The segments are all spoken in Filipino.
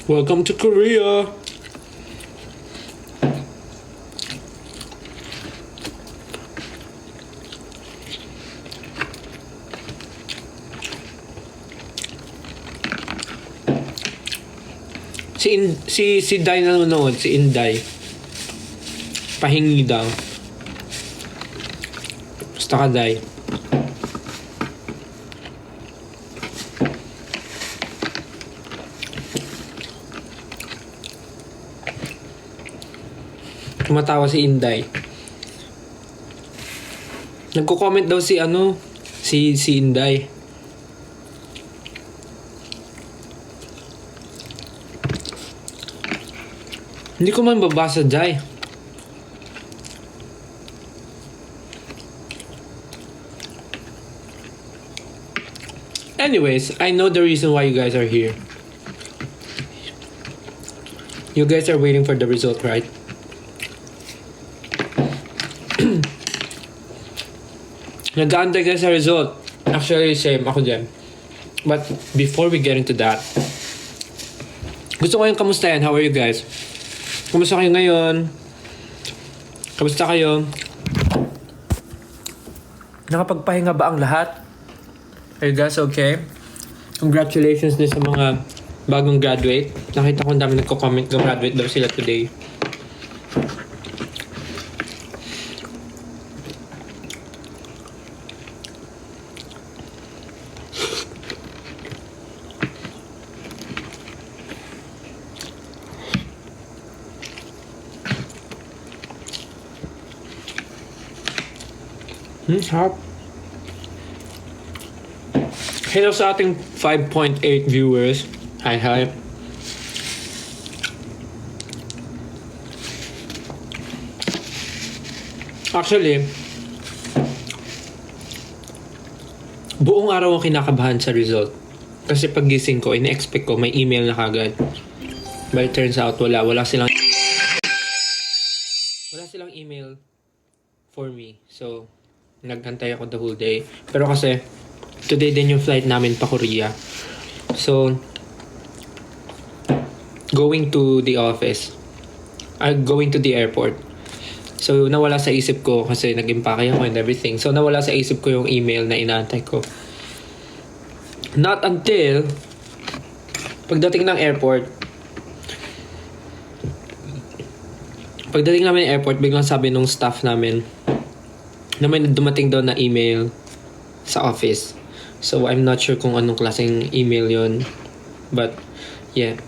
Welcome to Korea! Si Day na nanonood, si Inday. Pahingi daw. Basta ka, Day. Tumatawa si Inday. Nagko-comment daw si Inday. Hindi ko man babasa, Jai. Anyways, I know the reason why you guys are here. You guys are waiting for the result, right? Nag-aantay kayo sa result. Actually, same ako dyan. But before we get into that, gusto ko yung kamustahin. How are you guys? Kumusta kayo ngayon? Kamusta kayo? Nakapagpahinga ba ang lahat? Are you guys okay? Congratulations din sa mga bagong graduate. Nakita ko ang dami nagko-comment na graduate daw sila today. Hap. Hello sa ating 5.8 viewers. Hi. Actually, buong araw ako kinakabahan sa result. Kasi paggising ko, ina-expect ko may email na kagad. But it turns out wala silang email for me. So, nagantay ako the whole day. Pero kasi, today din yung flight namin pa Korea. So, going to the airport. So, nawala sa isip ko kasi nag-impake ako and everything. So, nawala sa isip ko yung email na inaantay ko. Not until pagdating namin ng airport, biglang sabi nung staff namin na may dumating daw na email sa office. So, I'm not sure kung anong klaseng email yon. But, yeah.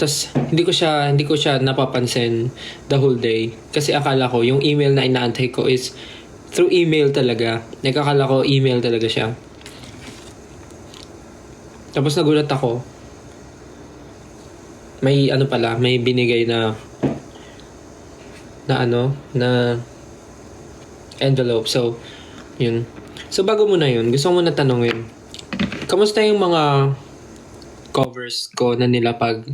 Tas hindi ko siya napapansin the whole day. Kasi akala ko, yung email na inaantay ko is through email talaga. Nagkakala ko email talaga siya. Tapos nagulat ako. May binigay na envelope. So, yun. So, bago muna yun, gusto ko muna tanungin, kamusta yung mga covers ko na nilapag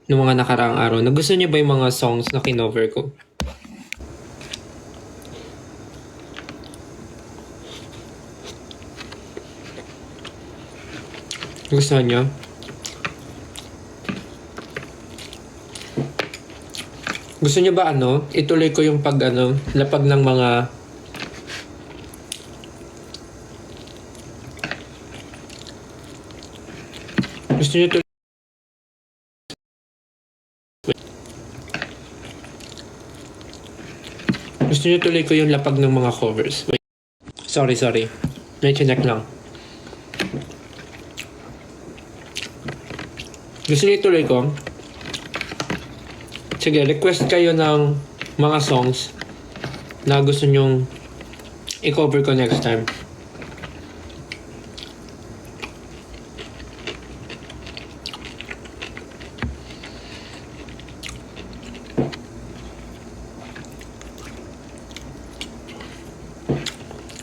noong mga nakaraang araw? Nagusto niyo ba yung mga songs na kinover ko? Gusto niyo? Gusto niyo ba ituloy ko yung lapag ng mga Gusto niyo tuloy ko yung lapag ng mga covers. Wait. Sorry. May chinek lang. Gusto niyo tuloy ko? Sige, request kayo ng mga songs na gusto nyong i-cover ko next time.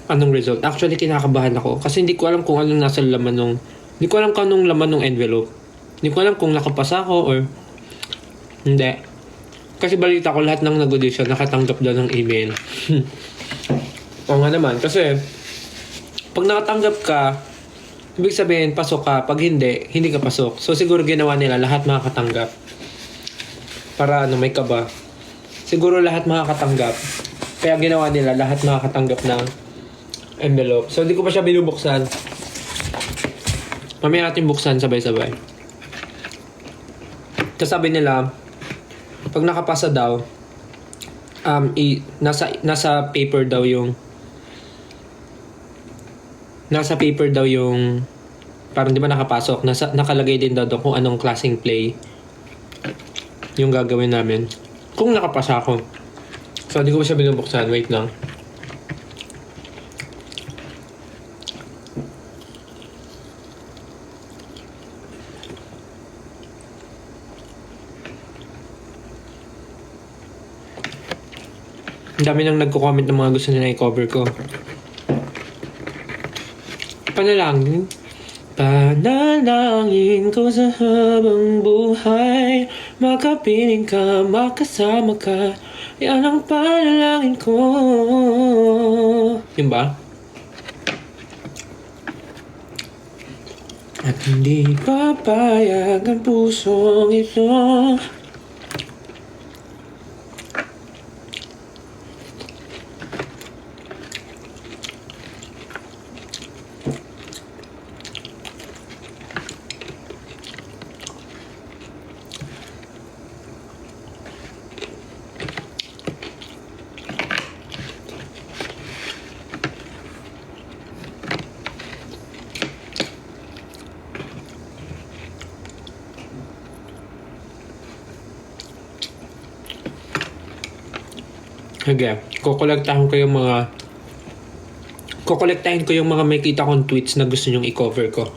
Anong result? Actually, kinakabahan ako kasi hindi ko alam kung anong nasa laman nung envelope. Hindi ko alam kung nakapasa ako or hindi. Kasi balita ko lahat ng nag-audition nakatanggap daw ng email. Oo nga naman. Kasi pag nakatanggap ka, Ibig sabihin, pasok ka. Pag hindi, hindi ka pasok. So, siguro ginawa nila lahat makakatanggap. Para ano, may kaba. Siguro lahat makakatanggap. Kaya ginawa nila lahat makakatanggap ng envelope. So, hindi ko pa siya binubuksan. Mamaya natin buksan sabay-sabay. Tapos sabi nila, pag nakapasa daw, nasa paper daw yung parang di ba nakapasok, nakalagay din daw doon kung anong klaseng play yung gagawin namin. Kung nakapasa ako. So, hindi ko pa siya binubuksan. Wait lang. Ang dami nang nagko-comment ng mga gusto nila i-cover ko. Panalangin ko sa habang buhay, makapiling ka, makasama ka, yan ang panalangin ko. Yun ba? At hindi papayag ang pusong ito. Okay, kukolektahin ko yung mga may kita kong tweets na gusto nyong i-cover ko.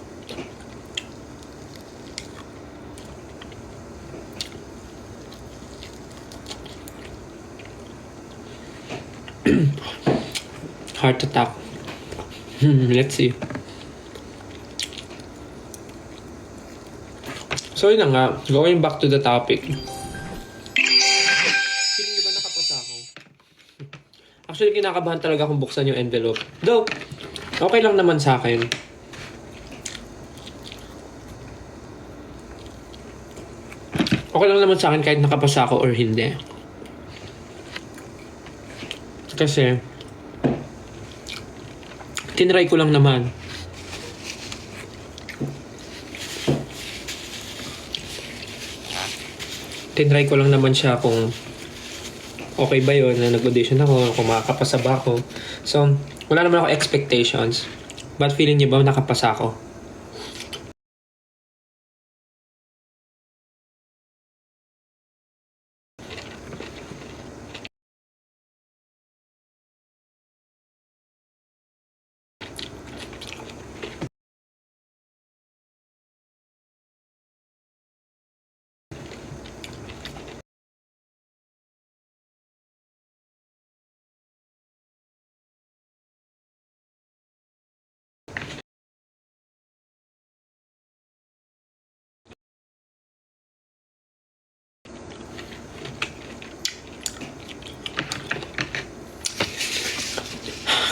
Heart attack. Let's see. So yun na nga, going back to the topic. Feeling niyo ba nakapasa ako? Actually, kinakabahan talaga akong buksan yung envelope. Though, okay lang naman sa akin. Okay lang naman sa akin kahit nakapasa ako or hindi. Kasi, tinry ko lang naman. Tinry ko lang naman siya kung okay ba yun na nag-audition ako, kung makakapasa ba ako. So, wala naman ako expectations. But feeling niyo ba nakapasa ako?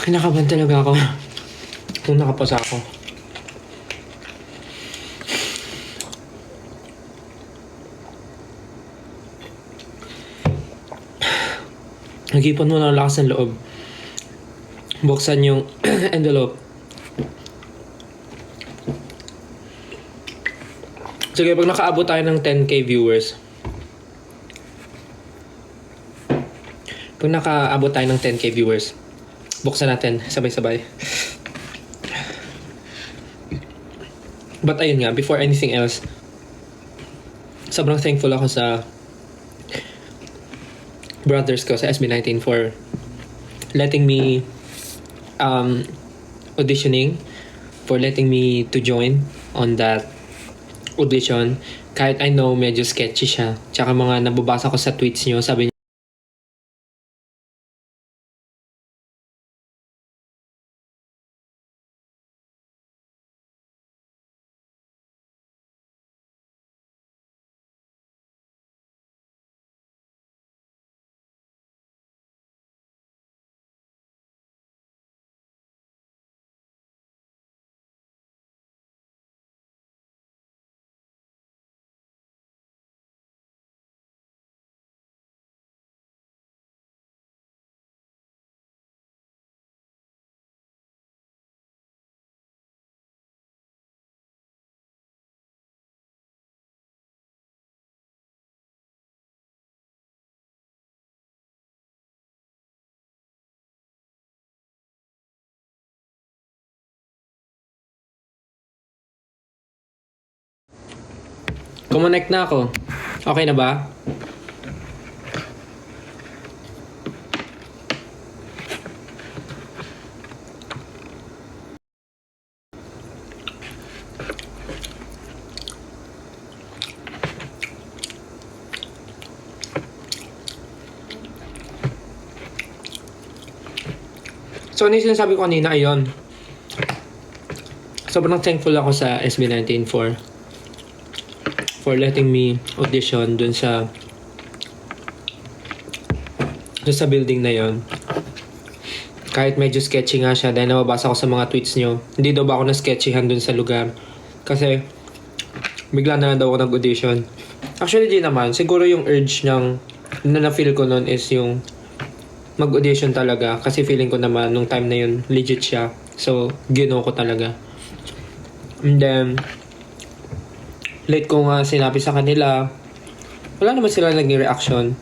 Kinakabahan talaga ako kung nakapasa ako. Nag-ipon mo ng lakas ng loob. Buksan yung envelope. Sige, pag nakaabot tayo ng 10k viewers. Pag nakaabot tayo ng 10k viewers, buksan natin sabay-sabay. But ayun nga, before anything else, sobrang thankful ako sa brothers ko sa SB19 for letting me auditioning, for letting me to join on that audition. Kahit I know medyo sketchy siya. Tsaka mga nababasa ko sa tweets nyo, sabi Kumonect na ako. Okay na ba? So, ano yung sinasabi ko kanina? Ayun. Sobrang thankful ako sa SB19 for letting me audition dun sa building na yon. Kahit medyo sketchy nga siya dahil nababasa ko sa mga tweets nyo. Hindi daw ba ako na-sketchyhan dun sa lugar? Kasi bigla na lang daw ako nag-audition. Actually, di naman. Siguro yung urge na na-feel ko nun is yung mag-audition talaga. Kasi feeling ko naman nung time na yun, legit siya. So, ginawa ko talaga. And then, late ko nga sinabi sa kanila, wala naman sila naging reaction.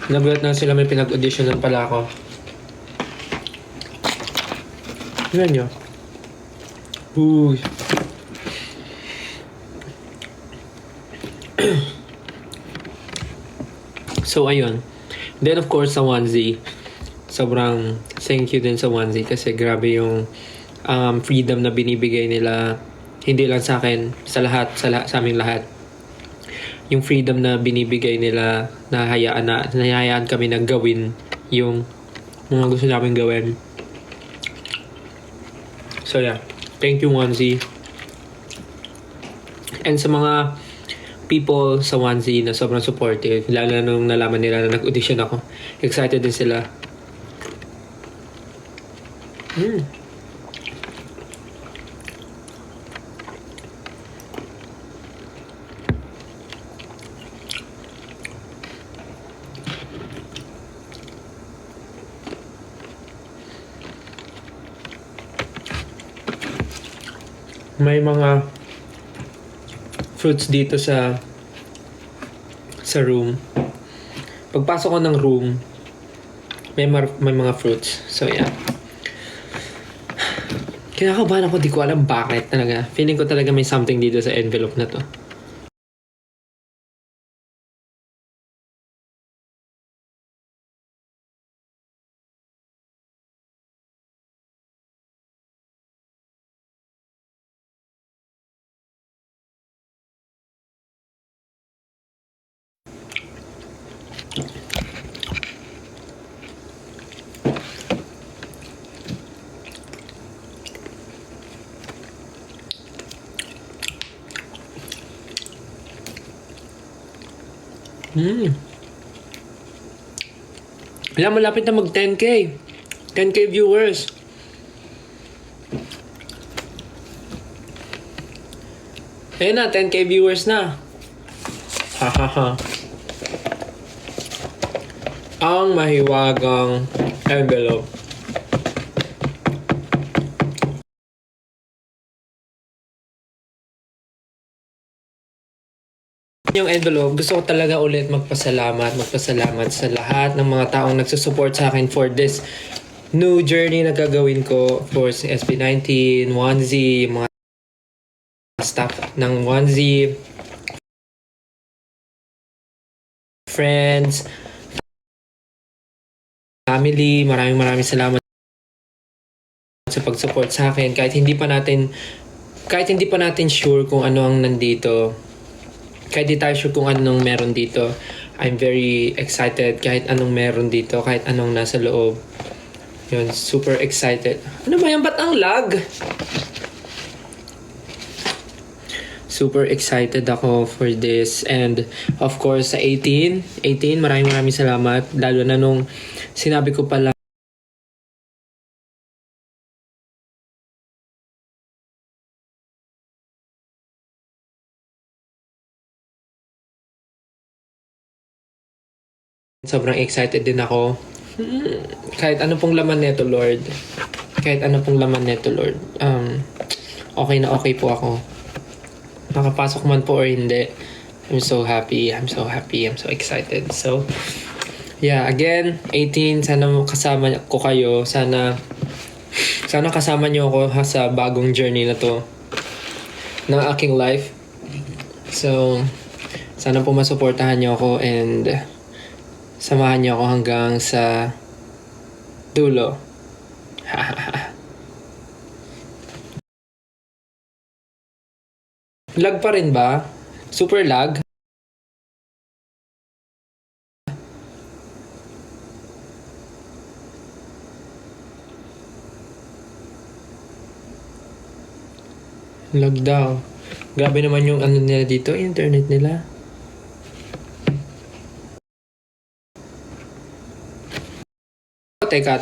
Nagulat na sila may pinag-auditionan pala ako. Tingnan nyo. Uy. So, ayun. Then, of course, sa Onesie. Sobrang thank you din sa Onesie kasi grabe yung freedom na binibigay nila. Hindi lang sa akin, sa aming lahat. Yung freedom na binibigay nila, nahayaan kami na gawin yung mga gusto namin gawin. So yeah, thank you Onesie. And sa mga people sa Onesie na sobrang supportive, lalo na nung nalaman nila na nag-audition ako, excited din sila. May mga fruits dito sa room. Pagpasok ko ng room, may mga fruits. So yeah. Kinakabahan ako, di ko alam bakit talaga. Feeling ko talaga may something dito sa envelope na to. Alam, malapit na mag 10K. 10K viewers. Ayun na, 10K viewers na. Hahaha. Ang mahiwagang envelope. Yung envelope, gusto ko talaga ulit magpasalamat sa lahat ng mga taong nagsusupport sa akin for this new journey na gagawin ko for SB19, Onesie, yung mga staff ng Onesie, friends, family, maraming salamat sa pag-support sa akin kahit hindi pa natin sure kung ano ang nandito. Kahit di tayo sure kung anong meron dito, I'm very excited kahit anong meron dito, kahit anong nasa loob. Yun, super excited. Ano ba yan? Ba't ang lag? Super excited ako for this. And of course, sa 18, maraming salamat. Lalo na nung sinabi ko pala sobrang excited din ako. Kahit ano pong laman neto, Lord. Okay na okay po ako. Nakapasok man po or hindi. I'm so happy. I'm so excited. So, yeah, again, 18, sana kasama ko kayo. Sana kasama niyo ako sa bagong journey na to ng aking life. So, sana po masuportahan niyo ako and samahan niyo ako hanggang sa dulo. Lag pa rin ba? Super lag? Lag daw. Grabe naman yung ano nila dito, internet nila. Teka.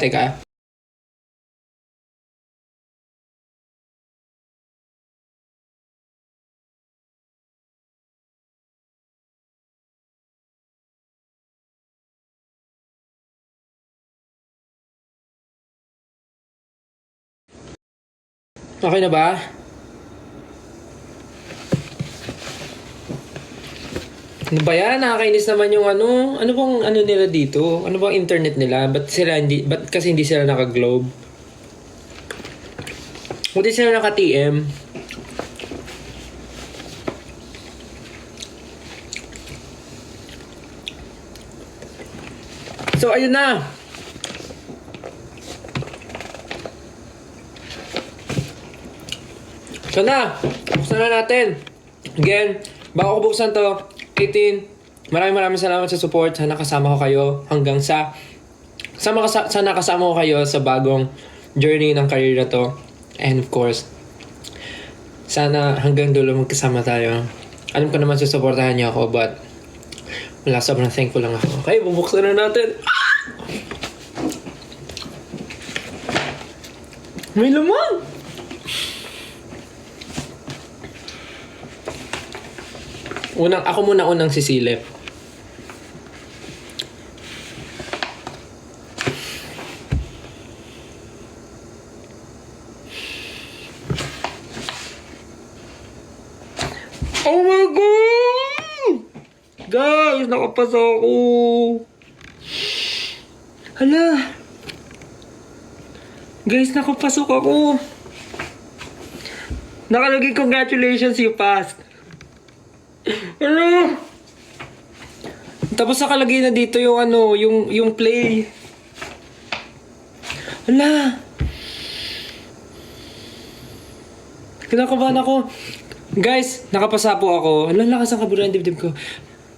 Okay na ba? Ano ba yan? Nakakainis naman yung ano. Ano bang ano nila dito? Ano bang internet nila? Ba't kasi hindi sila naka-globe? Hindi sila naka-TM? So, ayun na. So na, buksan na natin. Again, bago ko buksan to, 18, maraming salamat sa support. Sana kasama ko kayo hanggang sana kasama ko kayo sa bagong journey ng career na to. And of course, sana hanggang dulo magkasama tayo. Alam ko naman susuportahan niyo ako, but wala, sobrang thankful lang ako. Okay, bubuksan na natin. May laman! Ako muna unang sisilip. Oh my God! Guys, nakapasa ako. Hala. Guys, nakapasok ako. Nakalagay, congratulations, you passed. Ano? Tapos nakalagay na dito yung ano, yung play. Hala. Kinakabahan ako. Guys, nakapasa po ako. Hala, lakas ang kabura ng dibdib ko.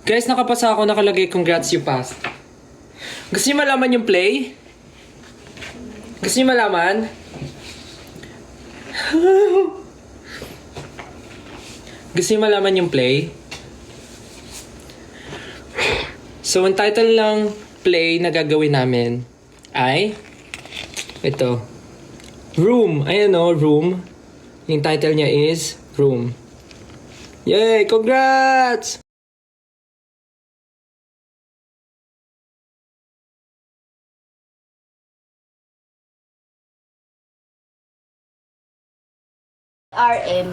Guys, nakapasa ako, nakalagay congrats you passed. Gusto niyo malaman yung play? Gusto niyo malaman? Gusto niyo malaman yung play? So, ang title ng play na gagawin namin ay ito. Room. Ayan o, Room. Yung title niya is Room. Yay! Congrats! RM.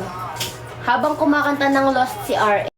Habang kumakanta ng Lost si RM,